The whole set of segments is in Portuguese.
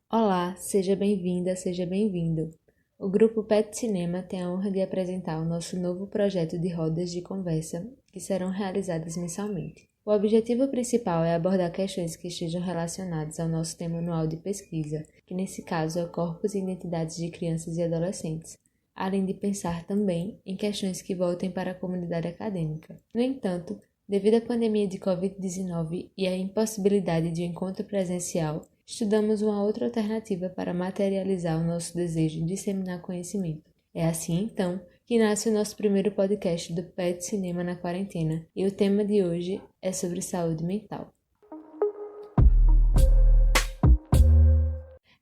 Olá, seja bem-vinda, seja bem-vindo. O Grupo PET Cinema tem a honra de apresentar o nosso novo projeto de rodas de conversa, que serão realizadas mensalmente. O objetivo principal é abordar questões que estejam relacionadas ao nosso tema anual de pesquisa, que nesse caso é o Corpos e Identidades de Crianças e Adolescentes, além de pensar também em questões que voltem para a comunidade acadêmica. No entanto, devido à pandemia de Covid-19 e à impossibilidade de um encontro presencial, estudamos uma outra alternativa para materializar o nosso desejo de disseminar conhecimento. É assim, então, que nasce o nosso primeiro podcast do PET Cinema na Quarentena, e o tema de hoje é sobre saúde mental.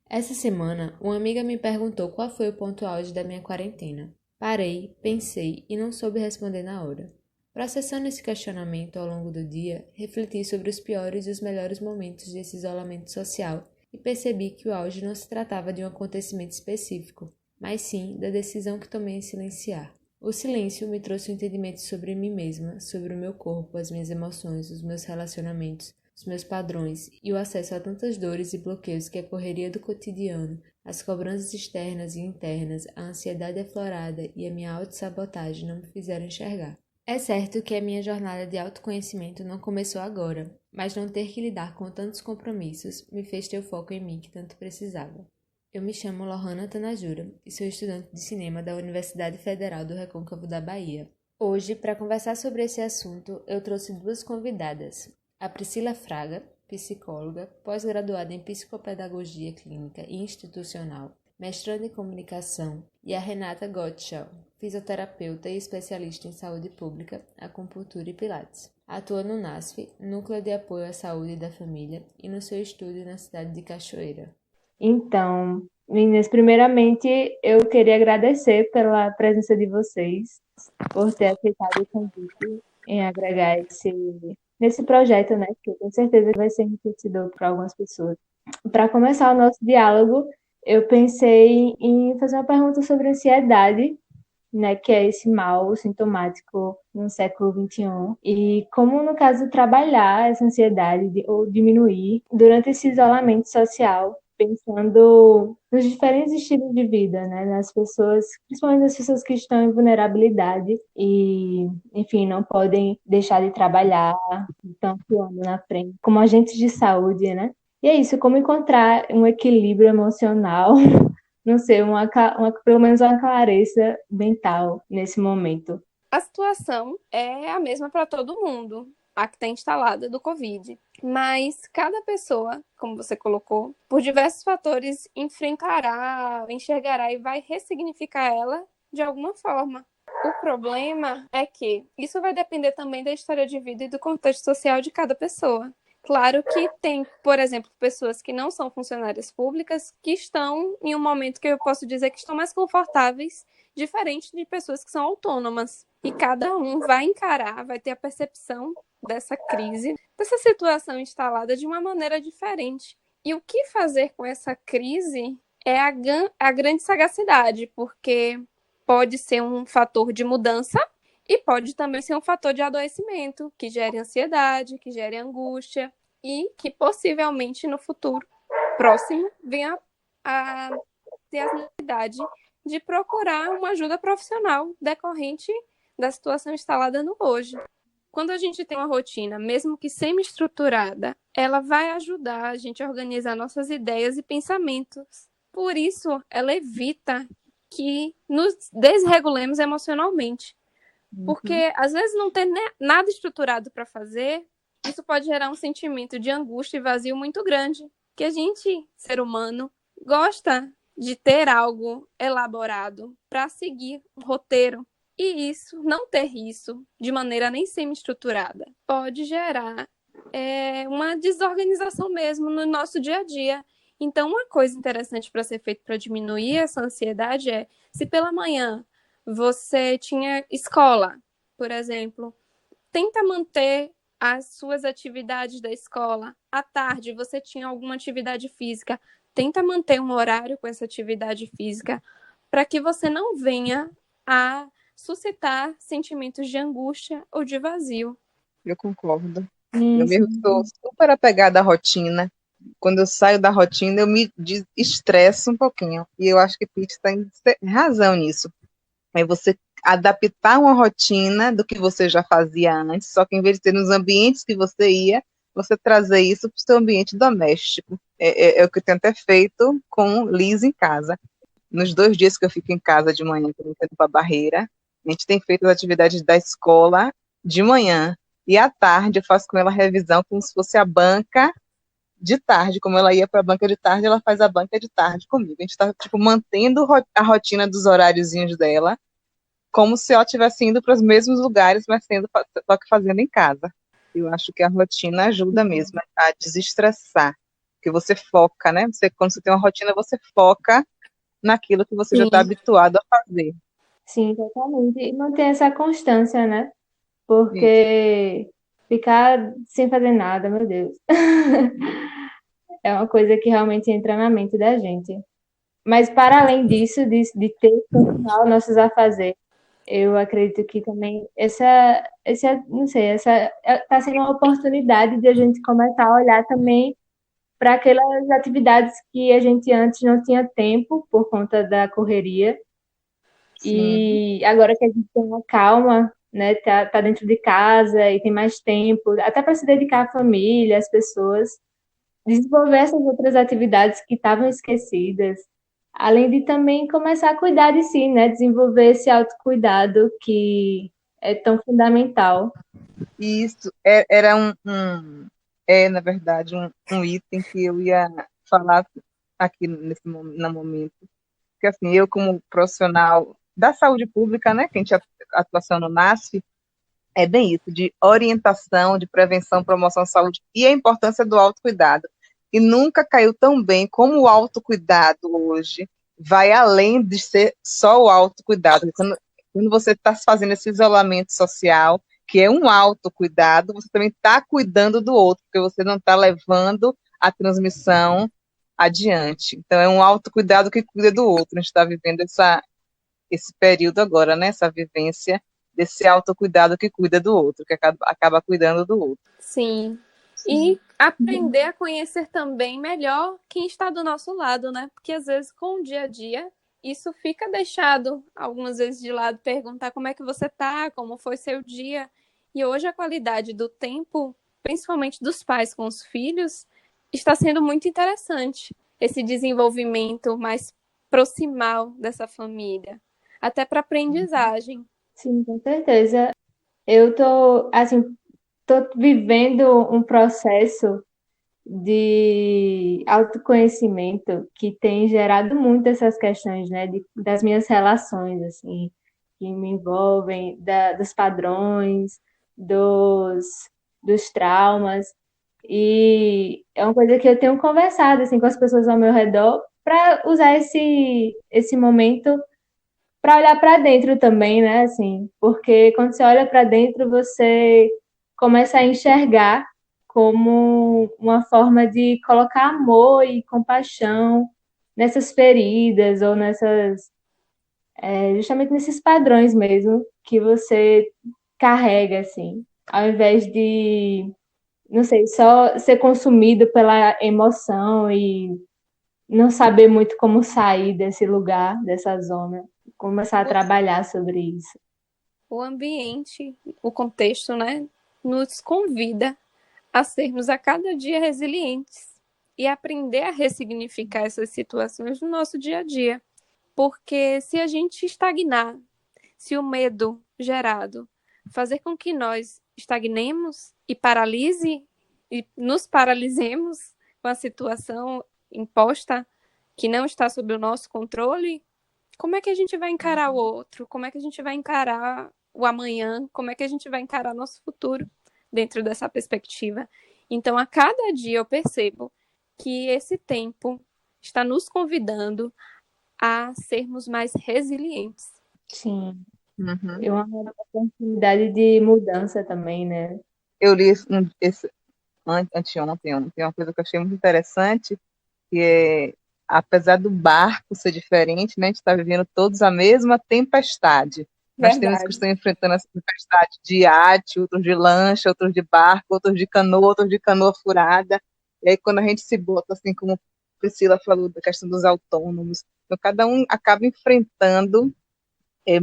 Essa semana, uma amiga me perguntou qual foi o ponto auge da minha quarentena. Parei, pensei e não soube responder na hora. Processando esse questionamento ao longo do dia, refleti sobre os piores e os melhores momentos desse isolamento social e percebi que o auge não se tratava de um acontecimento específico, mas sim da decisão que tomei em silenciar. O silêncio me trouxe um entendimento sobre mim mesma, sobre o meu corpo, as minhas emoções, os meus relacionamentos, os meus padrões e o acesso a tantas dores e bloqueios que a correria do cotidiano, as cobranças externas e internas, a ansiedade aflorada e a minha autossabotagem não me fizeram enxergar. É certo que a minha jornada de autoconhecimento não começou agora, mas não ter que lidar com tantos compromissos me fez ter o foco em mim que tanto precisava. Eu me chamo Lohana Tanajura e sou estudante de cinema da Universidade Federal do Recôncavo da Bahia. Hoje, para conversar sobre esse assunto, eu trouxe duas convidadas. A Priscila Fraga, psicóloga, pós-graduada em psicopedagogia clínica e institucional, mestrando em comunicação, e a Renata Gottschall, fisioterapeuta e especialista em saúde pública, acupuntura e pilates. Atua no NASF, Núcleo de Apoio à Saúde da Família, e no seu estúdio na cidade de Cachoeira. Então, meninas, primeiramente eu queria agradecer pela presença de vocês, por ter aceitado o convite em agregar nesse projeto, né, que eu tenho certeza que vai ser enriquecedor para algumas pessoas. Para começar o nosso diálogo, eu pensei em fazer uma pergunta sobre ansiedade, né, que é esse mal sintomático no século XXI, e como, no caso, trabalhar essa ansiedade ou diminuir durante esse isolamento social, pensando nos diferentes estilos de vida, né, nas pessoas, principalmente nas pessoas que estão em vulnerabilidade e, enfim, não podem deixar de trabalhar, estão atuando na frente, como agentes de saúde, né? E é isso, como encontrar um equilíbrio emocional, não sei, pelo menos uma clareza mental nesse momento. A situação é a mesma para todo mundo, a que está instalada do Covid. Mas cada pessoa, como você colocou, por diversos fatores, enfrentará, enxergará e vai ressignificar ela de alguma forma. O problema é que isso vai depender também da história de vida e do contexto social de cada pessoa. Claro que tem, por exemplo, pessoas que não são funcionárias públicas que estão em um momento que eu posso dizer que estão mais confortáveis, diferente de pessoas que são autônomas. E cada um vai encarar, vai ter a percepção dessa crise, dessa situação instalada de uma maneira diferente. E o que fazer com essa crise é a grande sagacidade, porque pode ser um fator de mudança e pode também ser um fator de adoecimento, que gere ansiedade, que gere angústia e que possivelmente no futuro próximo venha a ter a necessidade de procurar uma ajuda profissional decorrente da situação instalada no hoje. Quando a gente tem uma rotina, mesmo que semi-estruturada, ela vai ajudar a gente a organizar nossas ideias e pensamentos. Por isso, ela evita que nos desregulemos emocionalmente. Uhum. Porque às vezes não ter nada estruturado para fazer, isso pode gerar um sentimento de angústia e vazio muito grande. Que a gente, ser humano, gosta de ter algo elaborado para seguir um roteiro. E isso, não ter isso de maneira nem semi-estruturada, pode gerar uma desorganização mesmo no nosso dia a dia. Então, uma coisa interessante para ser feito para diminuir essa ansiedade é, se pela manhã você tinha escola, por exemplo, tenta manter as suas atividades da escola. À tarde, você tinha alguma atividade física, tenta manter um horário com essa atividade física para que você não venha a suscitar sentimentos de angústia ou de vazio. Eu concordo. Eu Isso. mesmo sou super apegada à rotina. quando eu saio da rotina, eu me estresso um pouquinho. E eu acho que Pete tem razão nisso. É você adaptar uma rotina do que você já fazia antes, só que em vez de ser nos ambientes que você ia, você trazer isso para o seu ambiente doméstico. É o que eu tenho até feito com Liz em casa. Nos 2 dias que eu fico em casa de manhã, que eu estou indo para a Barreira, a gente tem feito as atividades da escola de manhã. E à tarde eu faço com ela revisão como se fosse a banca de tarde. Como ela ia para a banca de tarde, ela faz a banca de tarde comigo. A gente está tipo, mantendo a rotina dos horáriozinhos dela, como se ela estivesse indo para os mesmos lugares, mas só que fazendo em casa. Eu acho que a rotina ajuda mesmo a desestressar, porque você foca, né? Quando você tem uma rotina, você foca naquilo que você já está Sim, habituado a fazer. Sim, totalmente. E manter essa constância, né? Isso. Porque ficar sem fazer nada, meu Deus, é uma coisa que realmente entra na mente da gente. Mas para além disso, de ter que continuar os nossos afazeres, eu acredito que também não sei, essa está sendo uma oportunidade de a gente começar a olhar também para aquelas atividades que a gente antes não tinha tempo por conta da correria. Sim. E agora que a gente tem uma calma, né, tá dentro de casa e tem mais tempo, até para se dedicar à família, às pessoas, desenvolver essas outras atividades que estavam esquecidas, além de também começar a cuidar de si, né, desenvolver esse autocuidado que é tão fundamental. E isso era na verdade, um item que eu ia falar aqui no momento. Porque, assim, eu, como profissional da saúde pública, né, que a gente atuação no NASF, é bem isso, de orientação, de prevenção, promoção de saúde e a importância do autocuidado. E nunca caiu tão bem como o autocuidado hoje vai além de ser só o autocuidado. Quando você está fazendo esse isolamento social, que é um autocuidado, você também está cuidando do outro, porque você não está levando a transmissão adiante. Então, é um autocuidado que cuida do outro. A gente está vivendo esse período agora, né? Essa vivência desse autocuidado que cuida do outro, que acaba cuidando do outro. sim. E aprender a conhecer também melhor quem está do nosso lado, né? Porque às vezes com o dia a dia isso fica deixado algumas vezes de lado, perguntar como é que você tá, como foi seu dia. E hoje a qualidade do tempo, principalmente dos pais com os filhos, está sendo muito interessante. Esse desenvolvimento mais proximal dessa família, até para aprendizagem. Sim, com certeza. Eu tô vivendo um processo de autoconhecimento que tem gerado muito essas questões, né, das minhas relações, assim, que me envolvem, dos padrões, dos, dos traumas, e é uma coisa que eu tenho conversado, assim, com as pessoas ao meu redor para usar esse momento para olhar para dentro também, né, assim, porque quando você olha para dentro, você começa a enxergar como uma forma de colocar amor e compaixão nessas feridas ou justamente nesses padrões mesmo que você carrega, assim, ao invés de, não sei, só ser consumido pela emoção e não saber muito como sair desse lugar, dessa zona, começar a trabalhar sobre isso. O ambiente, o contexto, né, nos convida a sermos a cada dia resilientes e aprender a ressignificar essas situações no nosso dia a dia. Porque se a gente estagnar, se o medo gerado fazer com que nós estagnemos e nos paralisemos com a situação imposta que não está sob o nosso controle, como é que a gente vai encarar o outro? Como é que a gente vai encarar o amanhã? Como é que a gente vai encarar nosso futuro dentro dessa perspectiva? Então, a cada dia eu percebo que esse tempo está nos convidando a sermos mais resilientes. Sim, Uhum. é uma oportunidade de mudança também, né? Eu li anteontem, uma coisa que eu achei muito interessante, que é, apesar do barco ser diferente, né, a gente está vivendo todos a mesma tempestade. Nós temos que Verdade. estar enfrentando essa tempestade de iate, outros de lancha, outros de barco, outros de canoa furada. E aí, quando a gente se bota, assim, como a Priscila falou, da questão dos autônomos, então cada um acaba enfrentando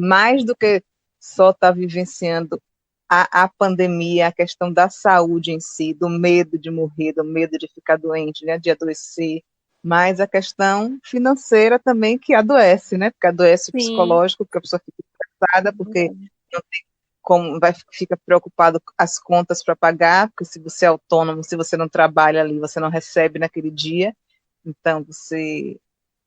mais do que só estar vivenciando a pandemia, a questão da saúde em si, do medo de morrer, do medo de ficar doente, né, de adoecer, mas a questão financeira também que adoece, né, porque adoece o Sim, psicológico, porque a pessoa fica estressada, porque não tem como, fica preocupado com as contas para pagar, porque se você é autônomo, se você não trabalha ali, você não recebe naquele dia, então você...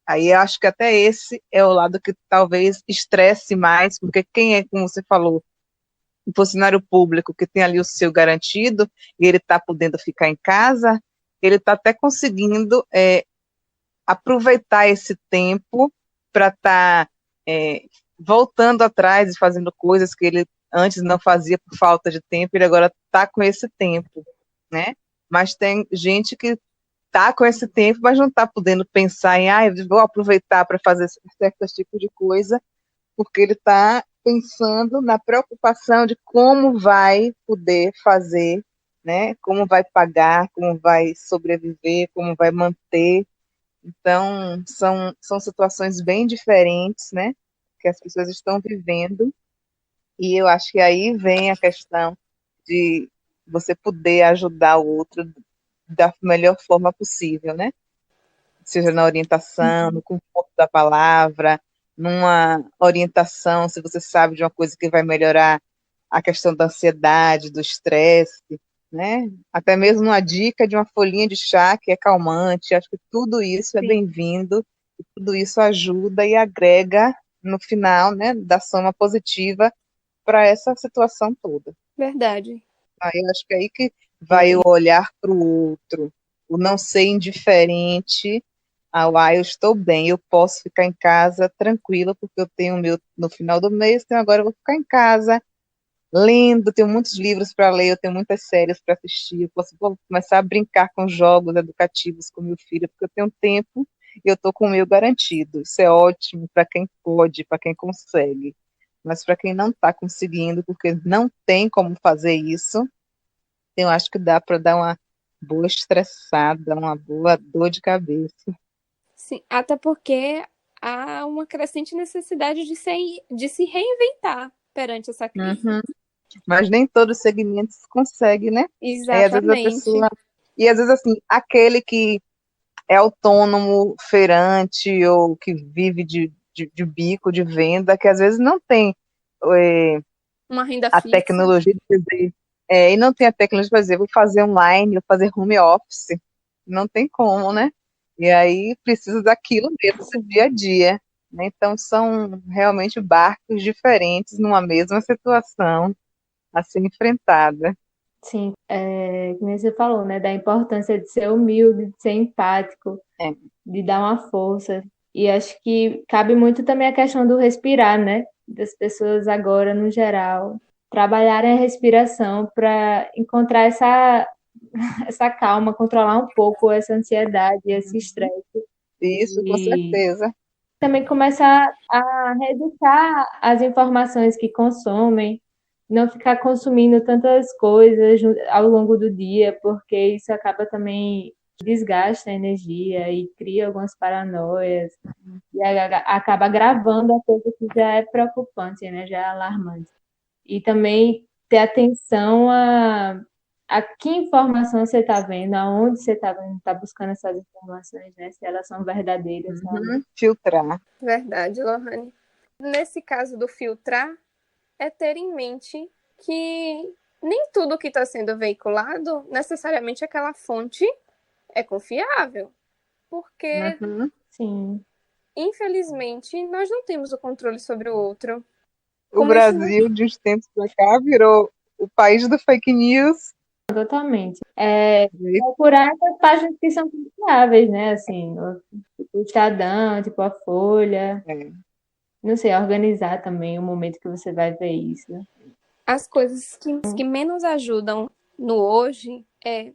Aí eu acho que até esse é o lado que talvez estresse mais, porque quem é, como você falou, um funcionário público que tem ali o seu garantido e ele está podendo ficar em casa, ele está até conseguindo aproveitar esse tempo para estar voltando atrás e fazendo coisas que ele antes não fazia por falta de tempo, ele agora está com esse tempo, né? Mas tem gente que está com esse tempo, mas não está podendo pensar em, eu vou aproveitar para fazer certos tipos de coisa, porque ele está pensando na preocupação de como vai poder fazer, né? Como vai pagar, como vai sobreviver, como vai manter. Então, são situações bem diferentes, né? Que as pessoas estão vivendo. E eu acho que aí vem a questão de você poder ajudar o outro da melhor forma possível, né? Seja na orientação, no conforto da palavra, numa orientação, se você sabe de uma coisa que vai melhorar a questão da ansiedade, do estresse, né? Até mesmo uma dica de uma folhinha de chá que é calmante, acho que tudo isso é sim, bem-vindo, e tudo isso ajuda e agrega no final, né, da soma positiva para essa situação toda. verdade. Aí eu acho que é aí que vai o olhar para o outro, o não ser indiferente ao, eu estou bem, eu posso ficar em casa tranquila, porque eu tenho o meu no final do mês, então agora eu vou ficar em casa lendo, tenho muitos livros para ler, eu tenho muitas séries para assistir, eu posso começar a brincar com jogos educativos com meu filho, porque eu tenho tempo e eu estou com o meu garantido. Isso é ótimo para quem pode, para quem consegue. Mas para quem não está conseguindo, porque não tem como fazer isso, eu acho que dá para dar uma boa estressada, uma boa dor de cabeça. Sim, até porque há uma crescente necessidade de se reinventar perante essa crise. Uhum. Mas nem todos os segmentos conseguem, né? Aí, às vezes a Exatamente. pessoa. E às vezes, assim, aquele que é autônomo, feirante, ou que vive de bico, de venda, que às vezes não tem é, Uma renda a fixa. tecnologia de dizer, e não tem a tecnologia de fazer, vou fazer online, vou fazer home office. Não tem como, né? E aí precisa daquilo mesmo do Sim, dia a dia. Né? Então são realmente barcos diferentes numa mesma situação a ser enfrentada. sim. Como você falou, né? Da importância de ser humilde, de ser empático, É. de dar uma força. E acho que cabe muito também a questão do respirar, né? Das pessoas agora, no geral, trabalharem a respiração para encontrar essa calma, controlar um pouco essa ansiedade, esse estresse. Isso, com E certeza. também começar a reeducar as informações que consomem, não ficar consumindo tantas coisas ao longo do dia, porque isso acaba também desgasta a energia e cria algumas paranoias e acaba agravando a coisa que já é preocupante, né? Já é alarmante. E também ter atenção a que informação você está vendo, aonde você está vendo, está buscando essas informações, né? Se elas são verdadeiras realmente. Filtrar. Verdade, Lohane. Nesse caso do filtrar, é ter em mente que nem tudo que está sendo veiculado, necessariamente aquela fonte é confiável. Porque, Uhum. Sim, infelizmente, nós não temos o controle sobre o outro. O Como isso não... Brasil, de uns tempos para cá, virou o país do fake news. totalmente. Procurar essas páginas que são confiáveis, né? Assim, tipo o Estadão, tipo a Folha. É. Não sei, organizar também o momento que você vai ver isso. As coisas que menos ajudam no hoje,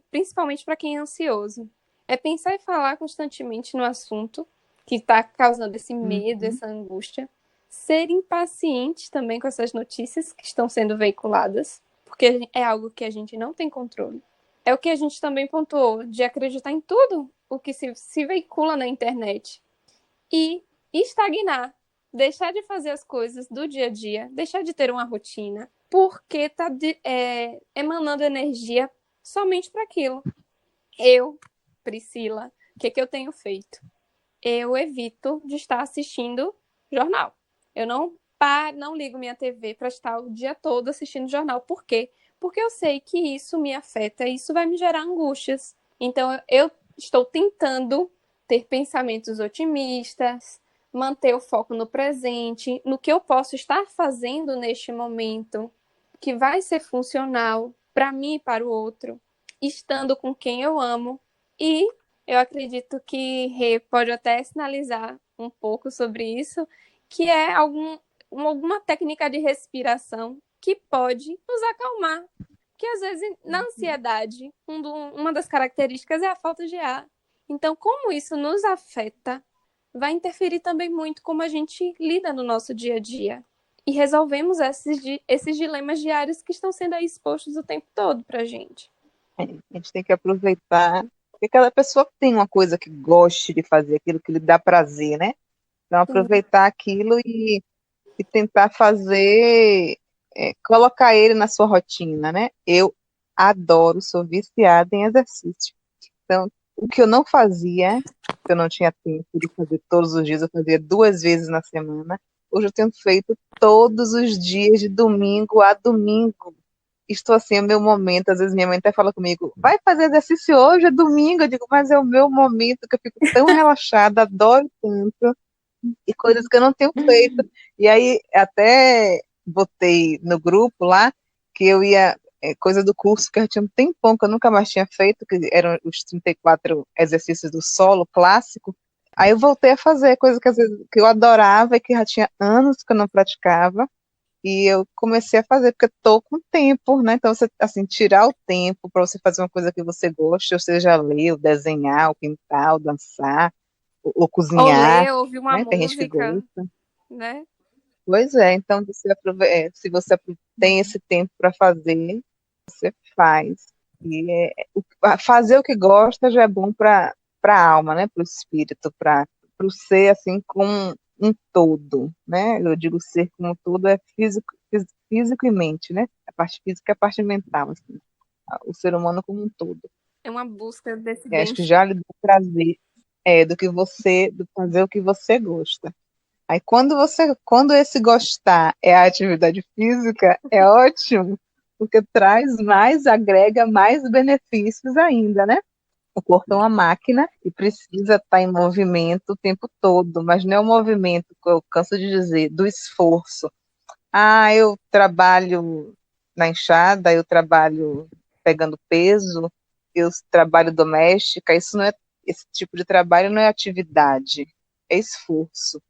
principalmente para quem é ansioso, é pensar e falar constantemente no assunto que está causando esse medo, essa angústia. Ser impaciente também com essas notícias que estão sendo veiculadas, porque é algo que a gente não tem controle. é o que a gente também pontuou, de acreditar em tudo o que se veicula na internet. E estagnar, deixar de fazer as coisas do dia a dia, deixar de ter uma rotina, porque está emanando energia somente para aquilo. Eu, Priscila, o que eu tenho feito? Eu evito de estar assistindo jornal. Eu não ligo minha TV para estar o dia todo assistindo jornal. Por quê? Porque eu sei que isso me afeta, isso vai me gerar angústias. Então, eu estou tentando ter pensamentos otimistas, manter o foco no presente, no que eu posso estar fazendo neste momento, que vai ser funcional para mim e para o outro, estando com quem eu amo. E eu acredito que Rê pode até sinalizar um pouco sobre isso, que é alguma técnica de respiração que pode nos acalmar. Porque às vezes na ansiedade, uma das características é a falta de ar. Então, como isso nos afeta, vai interferir também muito como a gente lida no nosso dia a dia. E resolvemos esses dilemas diários que estão sendo aí expostos o tempo todo pra gente. A gente tem que aproveitar, porque cada pessoa tem uma coisa que goste de fazer, aquilo que lhe dá prazer, né? Então, aproveitar aquilo e tentar fazer, colocar ele na sua rotina, né? Eu adoro, sou viciada em exercício. Então, o que eu não fazia, que eu não tinha tempo de fazer todos os dias, eu fazia 2 vezes na semana. Hoje eu tenho feito todos os dias, de domingo a domingo. Estou assim, é o meu momento. Às vezes minha mãe até fala comigo, vai fazer exercício hoje, é domingo. Eu digo, mas é o meu momento, que eu fico tão relaxada, adoro tanto, e coisas que eu não tenho feito. E aí até botei no grupo lá que eu ia, coisa do curso que eu tinha um tempão que eu nunca mais tinha feito, que eram os 34 exercícios do solo clássico. Aí eu voltei a fazer coisa que às vezes que eu adorava e que já tinha anos que eu não praticava. E eu comecei a fazer porque estou com tempo, né? Então, você, assim, tirar o tempo para você fazer uma coisa que você gosta, ou seja, ler, ou desenhar, ou pintar, ou dançar, ou Ou cozinhar, ler, ouvir uma né? Tem gente que música, gosta. né? Pois é, então se você tem esse tempo para fazer, você faz. E fazer o que gosta já é bom para a alma, né? Para o espírito, para o ser assim como um todo, né? Eu digo ser como um todo é físico, físico e mente, né? A parte física e a parte mental, assim, o ser humano como um todo. É uma busca desse Eu acho que bem-estar. já lhe dá prazer do fazer o que você gosta. Aí quando esse gostar é a atividade física, é ótimo, porque traz mais, agrega mais benefícios ainda, né? O corpo é uma máquina e precisa estar em movimento o tempo todo, mas não é o movimento, que eu canso de dizer, do esforço. Ah, eu trabalho na enxada, eu trabalho pegando peso, eu trabalho doméstica, esse tipo de trabalho não é atividade, é esforço.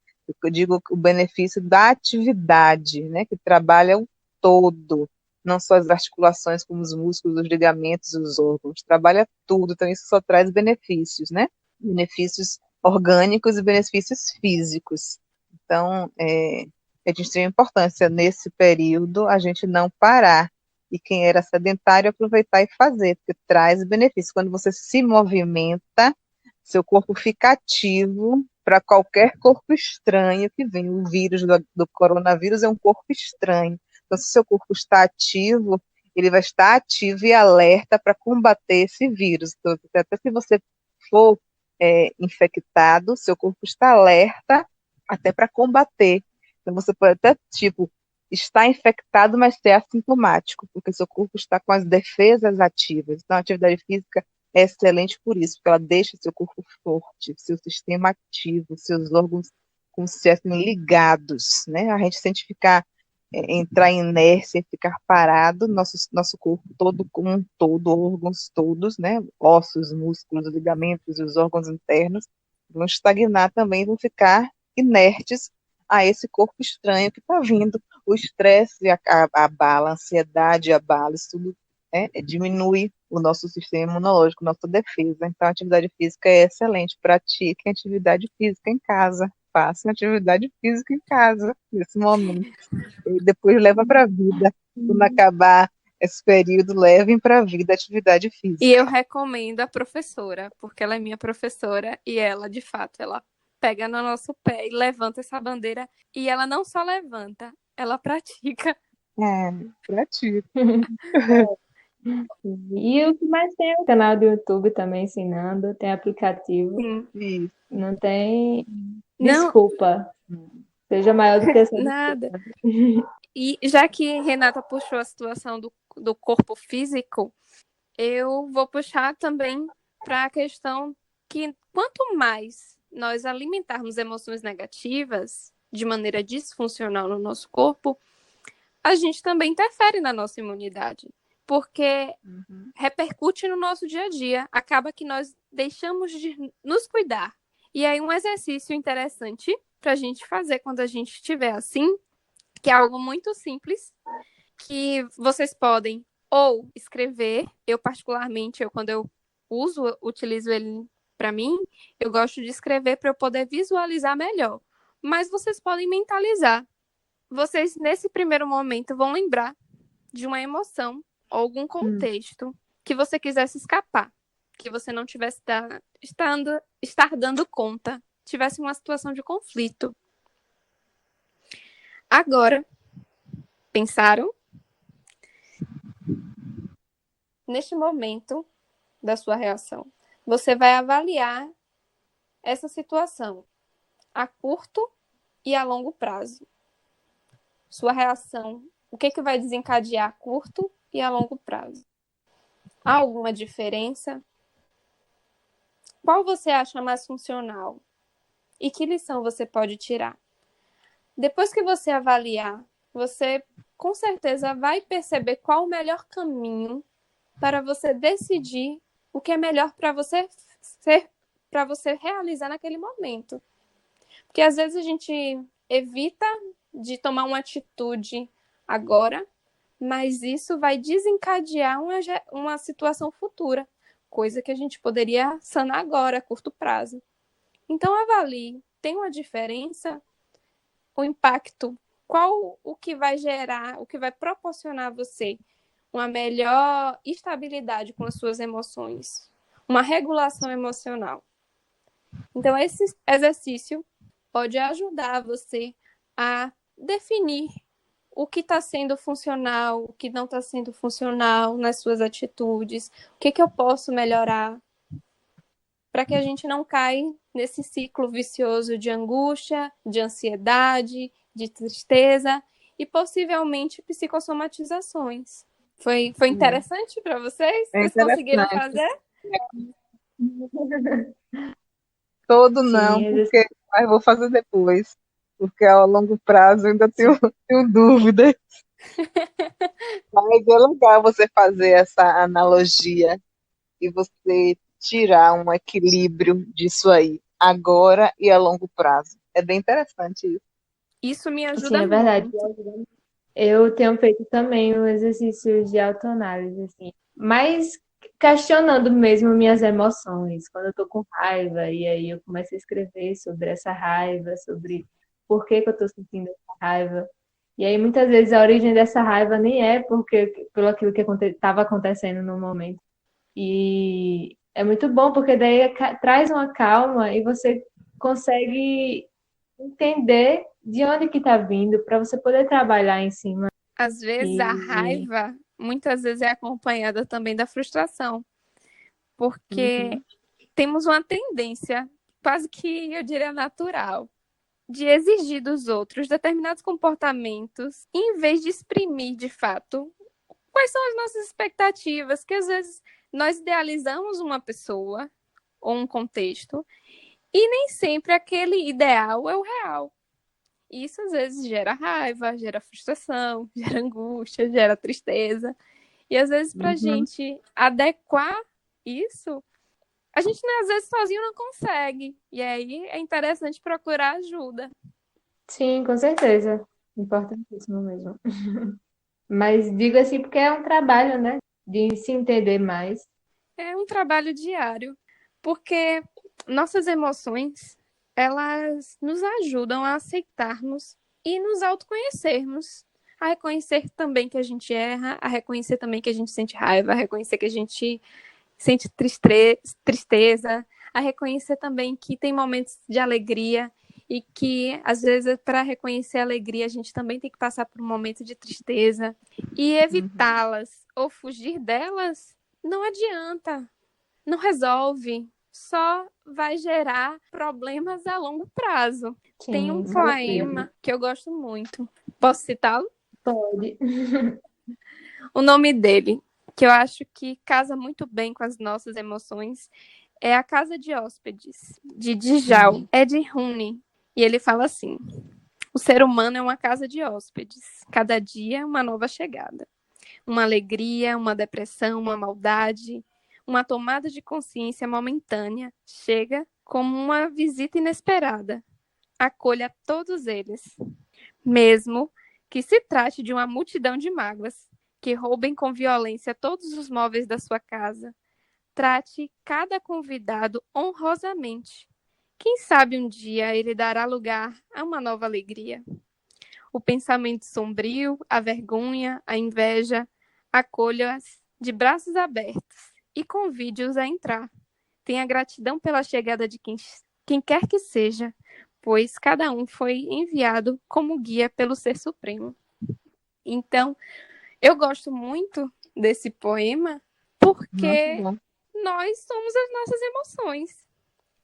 Eu digo o benefício da atividade, né, que trabalha o todo, não só as articulações, como os músculos, os ligamentos, os órgãos, trabalha tudo, então isso só traz benefícios, né? Benefícios orgânicos e benefícios físicos. Então, é de extrema importância nesse período a gente não parar. E quem era sedentário aproveitar e fazer, porque traz benefício. Quando você se movimenta, seu corpo fica ativo para qualquer corpo estranho que vem. O vírus do coronavírus é um corpo estranho. Então, se seu corpo está ativo, ele vai estar ativo e alerta para combater esse vírus. Então, até se você for infectado, seu corpo está alerta até para combater. Então, você pode até, tipo, estar infectado, mas ser assintomático, porque seu corpo está com as defesas ativas. Então, a atividade física é excelente por isso, porque ela deixa seu corpo forte, seu sistema ativo, seus órgãos como se estivessem ligados, né? A gente sente entrar em inércia e ficar parado, nosso corpo todo como um todo, órgãos todos, né? Ossos, músculos, ligamentos, os órgãos internos vão estagnar também, vão ficar inertes a esse corpo estranho que está vindo. O estresse abala, a ansiedade abala, isso tudo diminui o nosso sistema imunológico, nossa defesa. Então, a atividade física é excelente. Pratiquem atividade física em casa. Façam atividade física em casa, nesse momento. E depois leva para a vida. Quando acabar esse período, levem para a vida a atividade física. E eu recomendo a professora, porque ela é minha professora e ela, de fato, ela pega no nosso pé e levanta essa bandeira. E ela não só levanta, ela pratica. Pratico. E o que mais tem é o canal do YouTube também ensinando, tem aplicativo, Sim. Isso. não tem Não, desculpa, seja maior do que essa nada. desculpa. E já que Renata puxou a situação do corpo físico, eu vou puxar também para a questão que quanto mais nós alimentarmos emoções negativas de maneira disfuncional no nosso corpo, a gente também interfere na nossa imunidade, porque repercute no nosso dia a dia, acaba que nós deixamos de nos cuidar. E aí um exercício interessante para a gente fazer quando a gente estiver assim, que é algo muito simples, que vocês podem ou escrever, eu particularmente, quando eu utilizo ele para mim, eu gosto de escrever para eu poder visualizar melhor. Mas vocês podem mentalizar. Vocês, nesse primeiro momento, vão lembrar de uma emoção ou algum contexto que você quisesse escapar, que você não tivesse estar dando conta, tivesse uma situação de conflito. Agora, pensaram? Neste momento da sua reação, você vai avaliar essa situação a curto e a longo prazo. Sua reação, o que vai desencadear a curto e a longo prazo? Há alguma diferença? Qual você acha mais funcional? E que lição você pode tirar? Depois que você avaliar, você com certeza vai perceber qual o melhor caminho para você decidir o que é melhor para você realizar naquele momento. Porque às vezes a gente evita de tomar uma atitude agora, mas isso vai desencadear uma situação futura, coisa que a gente poderia sanar agora, a curto prazo. Então avalie, tem uma diferença? O impacto, qual o que vai gerar, o que vai proporcionar a você uma melhor estabilidade com as suas emoções, uma regulação emocional. Então, esse exercício pode ajudar você a definir o que está sendo funcional, o que não está sendo funcional nas suas atitudes, o que eu posso melhorar, para que a gente não caia nesse ciclo vicioso de angústia, de ansiedade, de tristeza e possivelmente psicossomatizações. Foi interessante para vocês? Vocês conseguiram fazer? Todo não, Sim, porque mas vou fazer depois, porque ao longo prazo eu ainda tenho dúvidas. Mas é legal você fazer essa analogia e você tirar um equilíbrio disso aí, agora e a longo prazo. É bem interessante isso. Isso me ajuda sim, é verdade. muito. Eu tenho feito também um exercício de autoanálise, assim, mas questionando mesmo minhas emoções. Quando eu tô com raiva, e aí eu começo a escrever sobre essa raiva, sobre por que eu tô sentindo essa raiva. E aí muitas vezes a origem dessa raiva nem é pelo aquilo que estava acontecendo no momento. E é muito bom porque daí traz uma calma e você consegue entender de onde que está vindo para você poder trabalhar em cima. Às vezes a raiva, muitas vezes é acompanhada também da frustração, porque temos uma tendência, quase que eu diria natural, de exigir dos outros determinados comportamentos, em vez de exprimir de fato quais são as nossas expectativas, que às vezes nós idealizamos uma pessoa ou um contexto e nem sempre aquele ideal é o real. E isso às vezes gera raiva, gera frustração, gera angústia, gera tristeza. E às vezes para a gente adequar isso, a gente às vezes sozinho não consegue. E aí é interessante procurar ajuda. Sim, com certeza. Importantíssimo mesmo. Mas digo assim porque é um trabalho, né? De se entender mais. É um trabalho diário, porque nossas emoções, elas nos ajudam a aceitarmos e nos autoconhecermos. a reconhecer também que a gente erra, a reconhecer também que a gente sente raiva, a reconhecer que a gente sente tristeza, a reconhecer também que tem momentos de alegria e que, às vezes, para reconhecer a alegria, a gente também tem que passar por um momento de tristeza e evitá-las ou fugir delas não adianta, não resolve, só vai gerar problemas a longo prazo. Sim, Tem um com poema que eu gosto muito. Posso citá-lo? Pode. O nome dele, que eu acho que casa muito bem com as nossas emoções, é A Casa de Hóspedes, de Djalma Rumi. E ele fala assim: o ser humano é uma casa de hóspedes, cada dia uma nova chegada. Uma alegria, uma depressão, uma maldade, uma tomada de consciência momentânea chega como uma visita inesperada. Acolha todos eles, mesmo que se trate de uma multidão de mágoas, que roubem com violência todos os móveis da sua casa. Trate cada convidado honrosamente. Quem sabe um dia ele dará lugar a uma nova alegria. O pensamento sombrio, a vergonha, a inveja, acolha-as de braços abertos e convide-os a entrar. Tenha gratidão pela chegada de quem quer que seja, pois cada um foi enviado como guia pelo Ser Supremo. Então, eu gosto muito desse poema porque nós somos as nossas emoções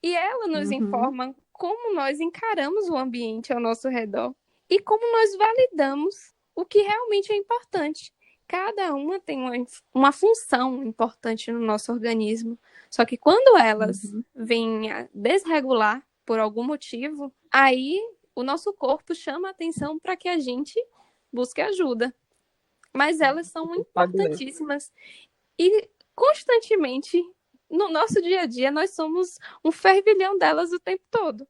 e ela nos informa como nós encaramos o ambiente ao nosso redor e como nós validamos o que realmente é importante. Cada uma tem uma função importante no nosso organismo. Só que quando elas vêm a desregular por algum motivo, aí o nosso corpo chama a atenção para que a gente busque ajuda. Mas elas são importantíssimas. E constantemente, no nosso dia a dia, nós somos um fervilhão delas o tempo todo.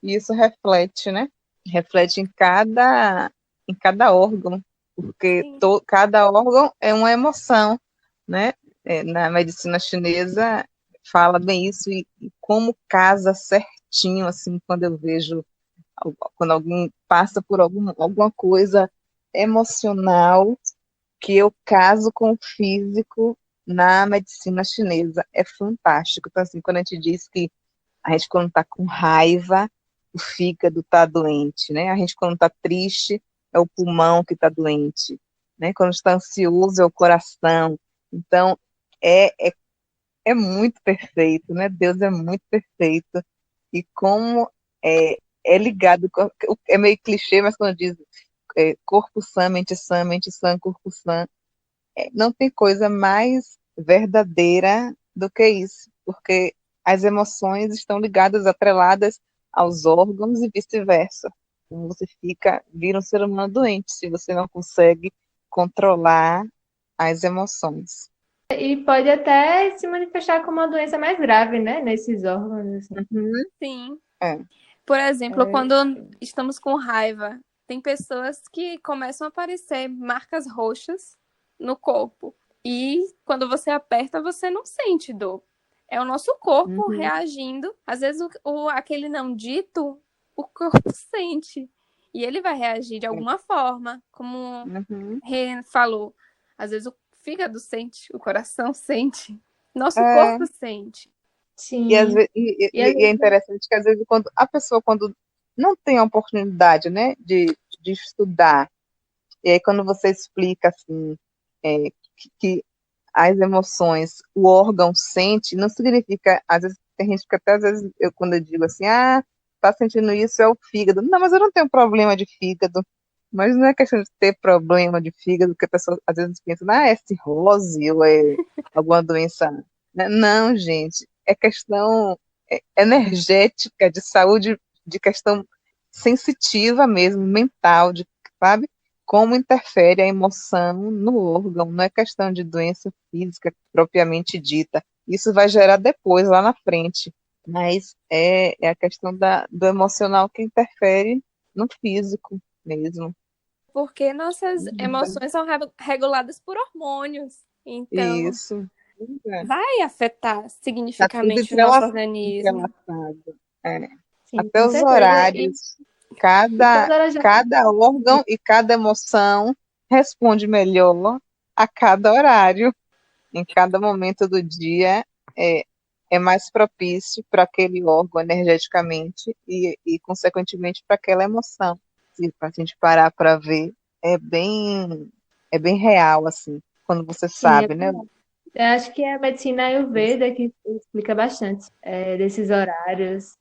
E isso reflete, né? Reflete em cada órgão, porque cada órgão é uma emoção, né? Na medicina chinesa fala bem isso e como casa certinho, assim, quando eu vejo, quando alguém passa por alguma coisa emocional, que eu caso com o físico na medicina chinesa. É fantástico. Então, assim, quando a gente diz que a gente, quando está com raiva, o fígado está doente, né? A gente, quando está triste, é o pulmão que está doente, né? Quando está ansioso, é o coração. Então, é muito perfeito, né? Deus é muito perfeito. E como é ligado, é meio clichê, mas quando diz corpo sã, mente sã, corpo sã, não tem coisa mais verdadeira do que isso, porque as emoções estão ligadas, atreladas aos órgãos e vice-versa. Então, você vira um ser humano doente se você não consegue controlar as emoções. E pode até se manifestar como uma doença mais grave, né? Nesses órgãos. Assim. Sim. É. Por exemplo, quando estamos com raiva, tem pessoas que começam a aparecer marcas roxas no corpo. E quando você aperta, você não sente dor. É o nosso corpo reagindo. Às vezes, aquele não dito, o corpo sente. E ele vai reagir de alguma forma. Como o Ren falou, às vezes o fígado sente, o coração sente. Nosso corpo sente. Sim. E é interessante que, às vezes, quando a pessoa não tem a oportunidade, né, de estudar, e aí quando você explica, assim, que as emoções, o órgão sente, não significa, às vezes, tem gente que até, às vezes, quando eu digo assim, tá sentindo isso, é o fígado. Não, mas eu não tenho problema de fígado. Mas não é questão de ter problema de fígado, que a pessoa, às vezes, pensa, é cirrose, ou é alguma doença. Não, gente, é questão energética, de saúde, de questão sensitiva mesmo, mental, sabe? Como interfere a emoção no órgão, não é questão de doença física propriamente dita. Isso vai gerar depois, lá na frente, mas é a questão do emocional que interfere no físico mesmo. Porque nossas emoções são reguladas por hormônios. Então, isso vai afetar significativamente o nosso organismo. Sim, até os certeza. horários. Então, Cada, ela já cada órgão e cada emoção responde melhor a cada horário, em cada momento do dia é, é mais propício para aquele órgão energeticamente e consequentemente, para aquela emoção. Se a gente parar para ver, é bem, é bem real, assim, quando você sim, sabe, né? eu acho que é a medicina Ayurveda que explica bastante desses horários,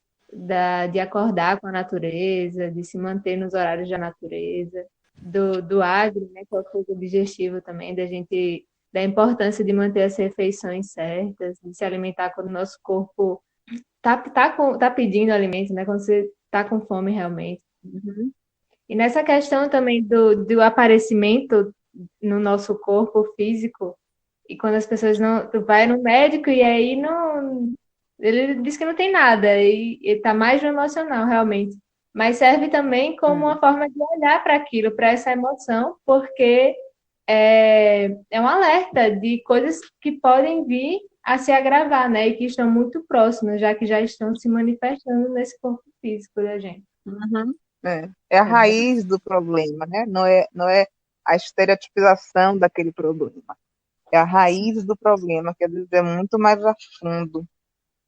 de acordar com a natureza, de se manter nos horários da natureza, do agro, né, que é o fogo digestivo também, da importância de manter as refeições certas, de se alimentar quando o nosso corpo tá pedindo alimento, né, quando você tá com fome realmente. Uhum. E nessa questão também do aparecimento no nosso corpo físico, e quando as pessoas não. Tu vai no médico e aí não. Ele diz que não tem nada, e tá mais no emocional, realmente. Mas serve também como uma forma de olhar para aquilo, para essa emoção, porque é um alerta de coisas que podem vir a se agravar, né? E que estão muito próximas, já que já estão se manifestando nesse corpo físico da gente. Uhum. É a É bem. raiz do problema, né? Não é a estereotipização daquele problema. É a raiz do problema, que às vezes é muito mais a fundo,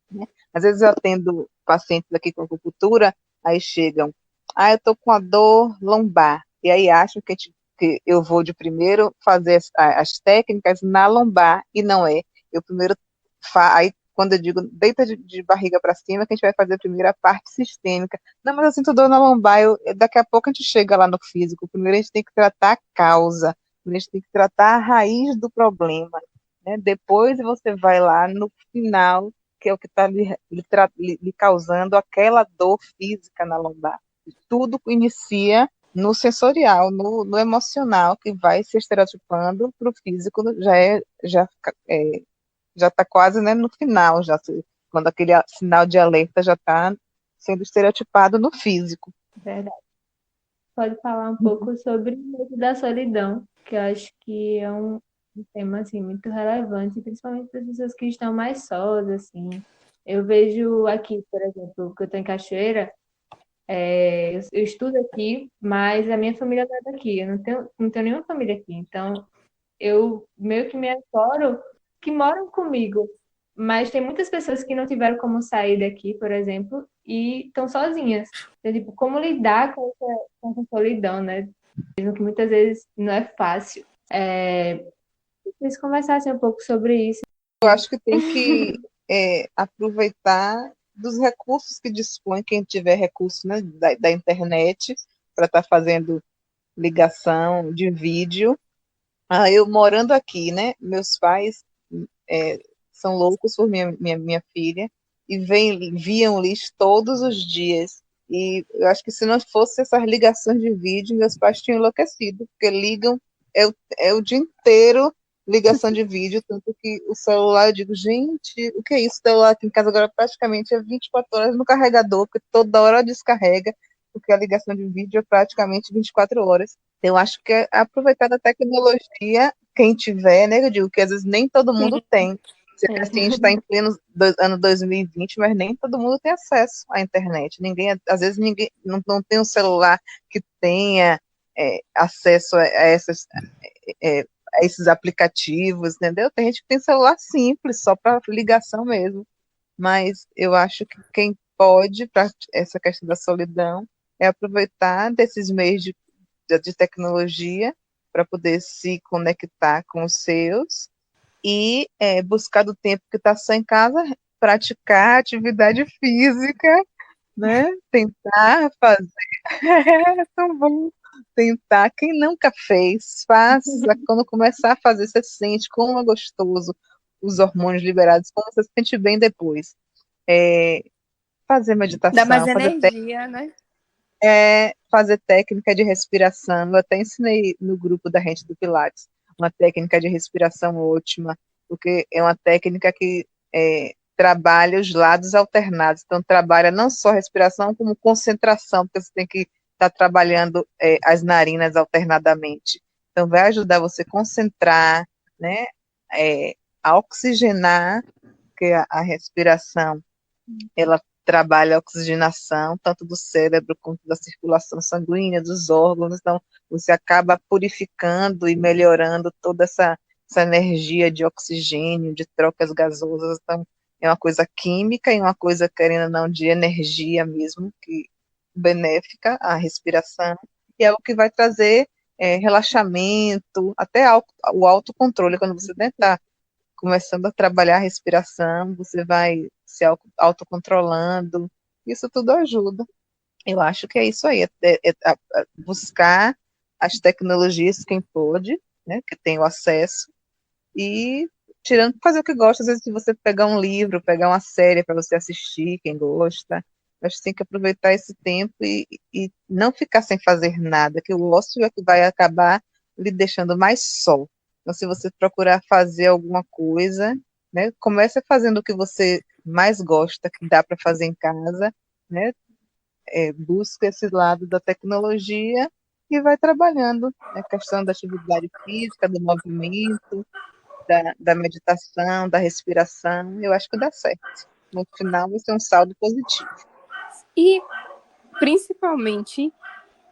né? Às vezes eu atendo pacientes aqui com acupuntura, aí chegam, eu tô com a dor lombar, e aí acham que eu vou de primeiro fazer as técnicas na lombar, e não é. Eu primeiro, aí quando eu digo deita de barriga para cima, que a gente vai fazer primeiro a parte sistêmica. Não, mas eu sinto dor na lombar, daqui a pouco a gente chega lá no físico. Primeiro a gente tem que tratar a causa, primeiro a gente tem que tratar a raiz do problema, né? Depois você vai lá no final, que é o que está lhe causando aquela dor física na lombar. Tudo inicia no sensorial, no emocional, que vai se estereotipando para o físico, já está quase, né, no final, quando aquele sinal de alerta já está sendo estereotipado no físico. Verdade. Pode falar um pouco sobre o medo da solidão, que eu acho que é um tema assim muito relevante, principalmente para as pessoas que estão mais sós, assim. Eu vejo aqui, por exemplo, que eu estou em Cachoeira, eu estudo aqui, mas a minha família não é daqui, eu não tenho nenhuma família aqui. Então, eu meio que me aforo que moram comigo, mas tem muitas pessoas que não tiveram como sair daqui, por exemplo, e estão sozinhas. Então, tipo, como lidar com essa solidão, né? Mesmo que muitas vezes não é fácil. Vocês conversassem um pouco sobre isso. Eu acho que tem que aproveitar dos recursos que dispõe, quem tiver recurso, né, da internet, para estar fazendo ligação de vídeo. Eu morando aqui, né? Meus pais é, são loucos por minha filha e viam lhes todos os dias. E eu acho que se não fosse essas ligações de vídeo, meus pais tinham enlouquecido, porque ligam, é o dia inteiro ligação de vídeo, tanto que o celular, eu digo, gente, o que é isso? O celular aqui em casa agora praticamente é 24 horas no carregador, porque toda hora descarrega, porque a ligação de vídeo é praticamente 24 horas. Eu acho que é aproveitar da tecnologia, quem tiver, né? Eu digo que às vezes nem todo mundo Sim, tem. é. A gente está em pleno ano 2020, mas nem todo mundo tem acesso à internet. Às vezes ninguém não tem um celular que tenha acesso é, a esses aplicativos, entendeu? Tem gente que tem celular simples, só para ligação mesmo. Mas eu acho que quem pode, para essa questão da solidão, é aproveitar desses meios de tecnologia para poder se conectar com os seus e buscar do tempo que está só em casa, praticar atividade física, né? Tentar fazer. É tão bom. Tentar. Quem nunca fez, faça. Quando começar a fazer, você sente como é gostoso os hormônios liberados, como você se sente bem depois. É, fazer Dá mais meditação, energia, né? fazer técnica de respiração. Eu até ensinei no grupo da gente do Pilates uma técnica de respiração ótima, porque é uma técnica que trabalha os lados alternados. Então, trabalha não só respiração, como concentração, porque você tem que estar trabalhando as narinas alternadamente. Então, vai ajudar você a concentrar, né, a oxigenar, porque a respiração ela trabalha a oxigenação, tanto do cérebro quanto da circulação sanguínea, dos órgãos, então você acaba purificando e melhorando toda essa energia de oxigênio, de trocas gasosas, então é uma coisa química e uma coisa, querendo ou não, de energia mesmo, que benéfica à respiração, e é o que vai trazer relaxamento, até o autocontrole, quando você está começando a trabalhar a respiração, você vai se autocontrolando, isso tudo ajuda. Eu acho que é isso aí, buscar as tecnologias, quem pode, né, que tem o acesso, e tirando fazer o que gosta, às vezes se você pegar um livro, pegar uma série para você assistir, quem gosta, acho que tem que aproveitar esse tempo e não ficar sem fazer nada, que o ócio é que vai acabar lhe deixando mais só. Então, se você procurar fazer alguma coisa, né, comece fazendo o que você mais gosta, que dá para fazer em casa, né, busca esse lado da tecnologia e vai trabalhando, né, a questão da atividade física, do movimento, da meditação, da respiração, eu acho que dá certo. No final vai ser um saldo positivo. E, principalmente,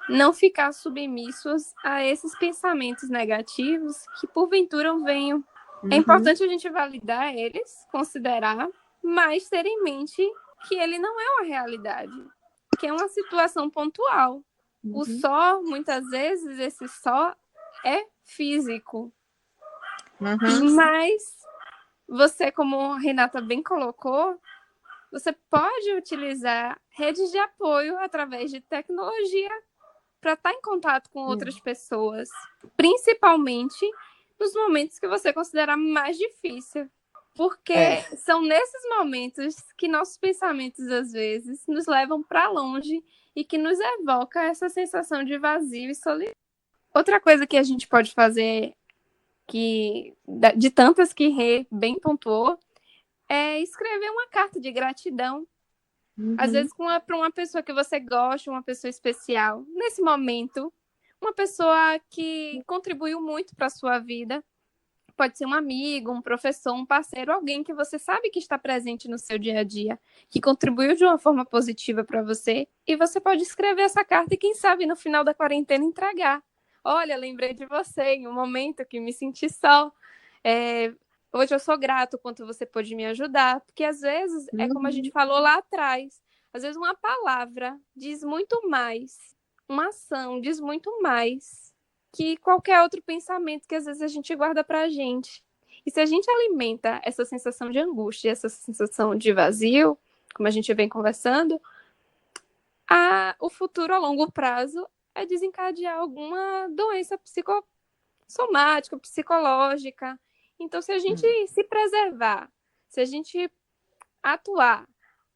não ficar submissos a esses pensamentos negativos que, porventura, venham. É importante a gente validar eles, considerar, mas ter em mente que ele não é uma realidade, que é uma situação pontual. O só, muitas vezes, esse só é físico. Mas você, como a Renata bem colocou, você pode utilizar redes de apoio através de tecnologia para estar em contato com outras pessoas, principalmente nos momentos que você considerar mais difícil. Porque são nesses momentos que nossos pensamentos, às vezes, nos levam para longe e que nos evoca essa sensação de vazio e solidão. Outra coisa que a gente pode fazer, de tantas que Rê bem pontuou, é escrever uma carta de gratidão. Às vezes para uma pessoa que você gosta, uma pessoa especial. Nesse momento, uma pessoa que contribuiu muito para a sua vida. Pode ser um amigo, um professor, um parceiro, alguém que você sabe que está presente no seu dia a dia, que contribuiu de uma forma positiva para você. E você pode escrever essa carta e, quem sabe, no final da quarentena entregar. Olha, lembrei de você em um momento que me senti só. Hoje eu sou grato quanto você pôde me ajudar, porque às vezes é como a gente falou lá atrás, às vezes uma palavra diz muito mais, uma ação diz muito mais que qualquer outro pensamento que às vezes a gente guarda pra gente. E se a gente alimenta essa sensação de angústia, essa sensação de vazio, como a gente vem conversando, o futuro a longo prazo é desencadear alguma doença psicossomática, psicológica. Então, se a gente se preservar, se a gente atuar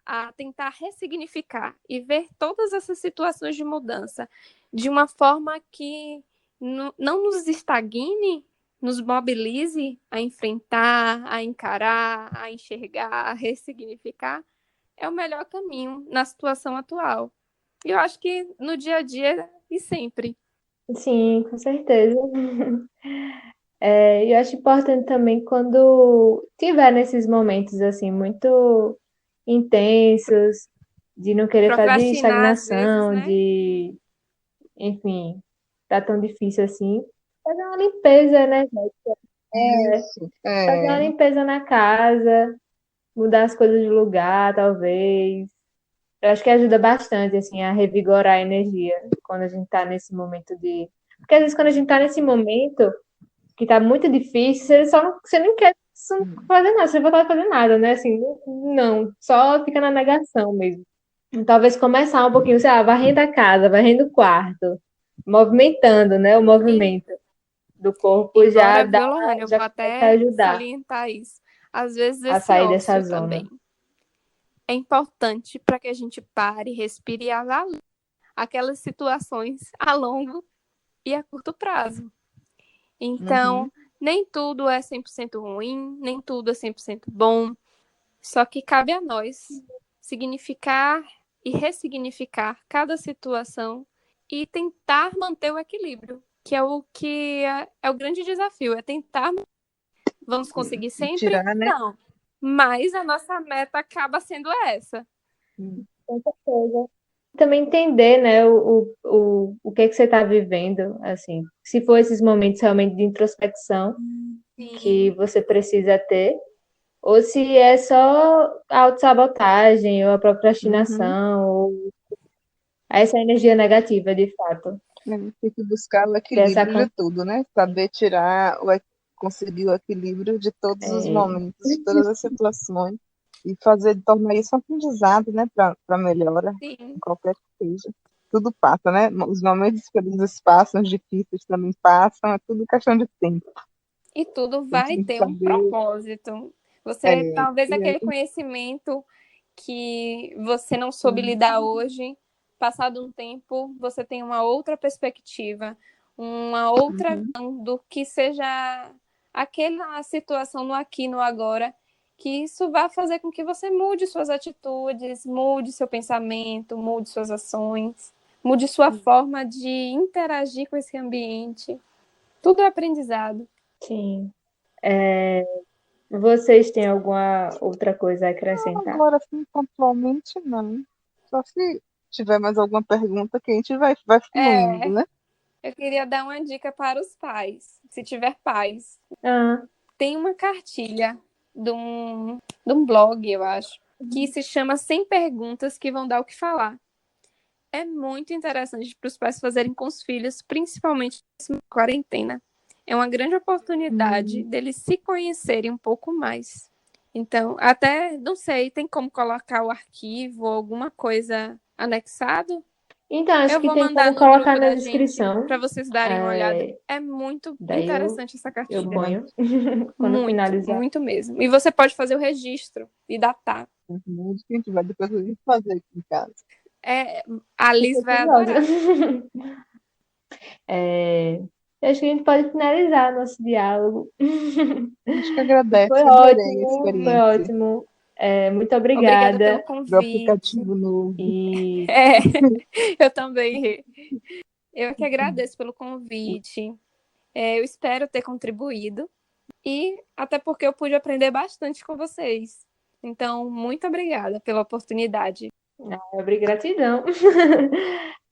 a tentar ressignificar e ver todas essas situações de mudança de uma forma que não nos estagne, nos mobilize a enfrentar, a encarar, a enxergar, a ressignificar, é o melhor caminho na situação atual. E eu acho que no dia a dia e sempre. Sim, com certeza. Eu acho importante também quando tiver nesses momentos assim muito intensos, de não querer fazer de Procrastinar às vezes, estagnação, né? de, enfim, tá tão difícil assim, fazer uma limpeza, né, gente? Isso, Fazer uma limpeza na casa, mudar as coisas de lugar, talvez. Eu acho que ajuda bastante, assim, a revigorar a energia quando a gente tá nesse momento de. Porque às vezes quando a gente tá nesse momento que tá muito difícil, você não quer fazer nada, você não vai fazer nada, né? Assim, não, só fica na negação mesmo. Talvez começar um pouquinho, sei lá, varrendo a casa, varrendo o quarto, movimentando, né? O movimento do corpo já Embora, dá, viu, Lohane, eu já vou começa a até ajudar salientar isso. Às vezes a esse sair dessa ócio zona. também é importante para que a gente pare, respire e avalie aquelas situações a longo e a curto prazo. Então, nem tudo é 100% ruim, nem tudo é 100% bom, só que cabe a nós significar e ressignificar cada situação e tentar manter o equilíbrio, que é o grande desafio, é tentar. Vamos conseguir sempre? tirar, né? Não. Mas a nossa meta acaba sendo essa. Com certeza. Também entender, né, o que é que você está vivendo, assim, se for esses momentos realmente de introspecção que Sim, você precisa ter, ou se é só a autossabotagem, ou a Uhum. procrastinação, ou essa energia negativa, de fato, Tem que buscar o ter essa equilíbrio de tudo, né? Saber tirar, conseguir o equilíbrio de todos os é, momentos, de todas as situações, e fazer, tornar isso um aprendizado, né? Para melhora, em sim. qualquer que seja. Tudo passa, né? Os momentos felizes passam, os difíceis também passam, é tudo questão de tempo. E tudo A gente vai tem que ter um saber. propósito. É, Você, talvez e aí, aquele conhecimento que você não soube lidar hoje, passado um tempo, você tem uma outra perspectiva, uma outra uhum, visão do que seja aquela situação no aqui, no agora, que isso vai fazer com que você mude suas atitudes, mude seu pensamento, mude suas ações, mude sua forma de interagir com esse ambiente. Tudo é aprendizado. sim. Vocês têm alguma outra coisa a acrescentar? agora, assim, pontualmente, não. Só se tiver mais alguma pergunta que a gente vai fluindo, É, né? eu queria dar uma dica para os pais, se tiver pais. Ah, Tem uma cartilha de um blog, eu acho, que se chama 100 perguntas que vão dar o que falar. É muito interessante para os pais fazerem com os filhos, principalmente nessa quarentena. É uma grande oportunidade deles se conhecerem um pouco mais. Então, até, não sei, tem como colocar o arquivo ou alguma coisa anexado? então, acho Eu que vou tem mandar como no colocar grupo na da gente descrição. para vocês darem uma olhada. É, É muito daí interessante essa eu cartilha. ponho quando Muito, finalizar. muito mesmo. E você pode fazer o registro e datar. Uhum, que a gente vai depois fazer aqui em casa. É, a Eu Liz tô vai curiosa. adorar. É, eu acho que a gente pode finalizar nosso diálogo. A gente que agradece, Foi adorei a ótimo, foi experiência ótimo. Muito Obrigada pelo obrigada. do convite. aplicativo novo. E É, eu também. Eu que agradeço pelo convite. Eu espero ter contribuído. E até porque eu pude aprender bastante com vocês. Então, muito obrigada pela oportunidade. gratidão.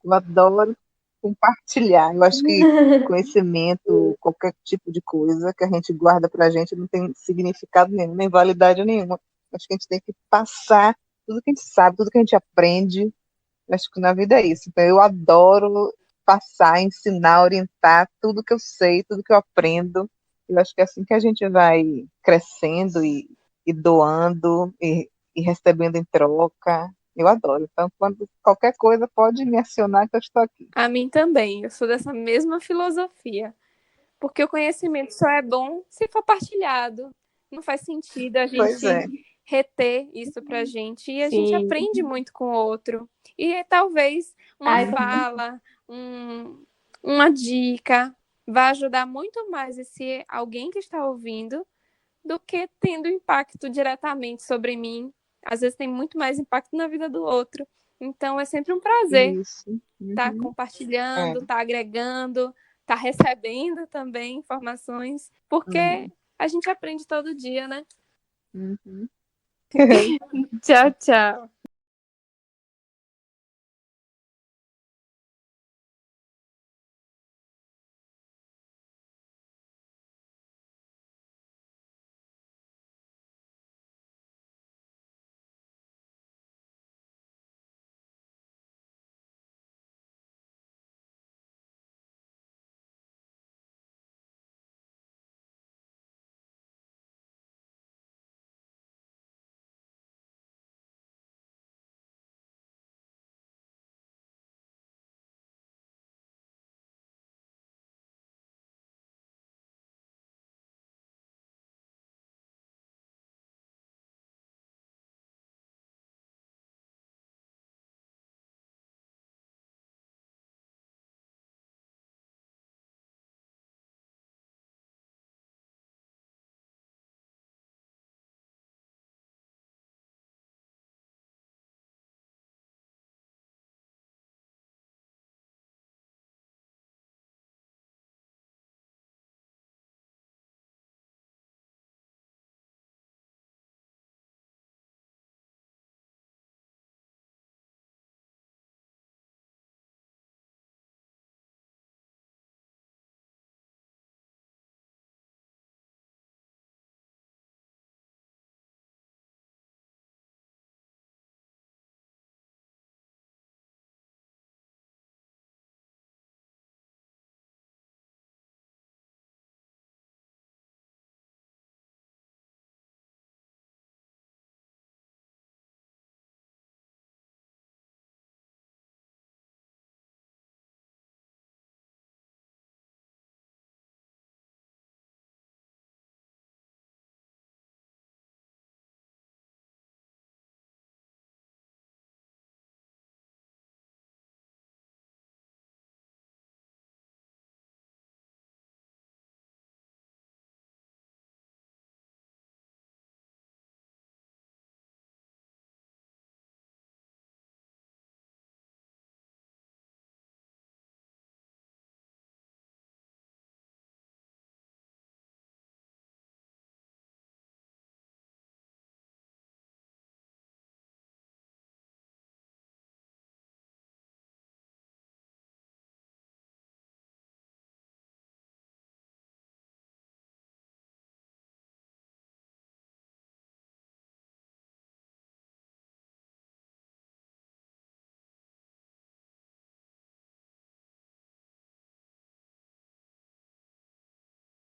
Eu adoro compartilhar. Eu acho que conhecimento, qualquer tipo de coisa que a gente guarda para a gente não tem significado nenhum, nem validade nenhuma. Acho que a gente tem que passar tudo que a gente sabe, tudo que a gente aprende. Acho que na vida é isso. Então, eu adoro passar, ensinar, orientar tudo que eu sei, tudo que eu aprendo. Eu acho que é assim que a gente vai crescendo e doando e recebendo em troca. Eu adoro. Então, quando qualquer coisa pode me acionar que eu estou aqui. A mim também. Eu sou dessa mesma filosofia. Porque o conhecimento só é bom se for partilhado. Não faz sentido a Pois gente é. reter isso pra gente. E a gente Sim. aprende muito com o outro. E talvez uma Ai, fala, uma dica vai ajudar muito mais esse alguém que está ouvindo do que tendo impacto diretamente sobre mim. Às vezes tem muito mais impacto na vida do outro. Então é sempre um prazer Isso. estar Uhum. É. compartilhando, estar agregando, estar recebendo também informações, porque Uhum. a gente aprende todo dia, né? Uhum. Tchau, tchau.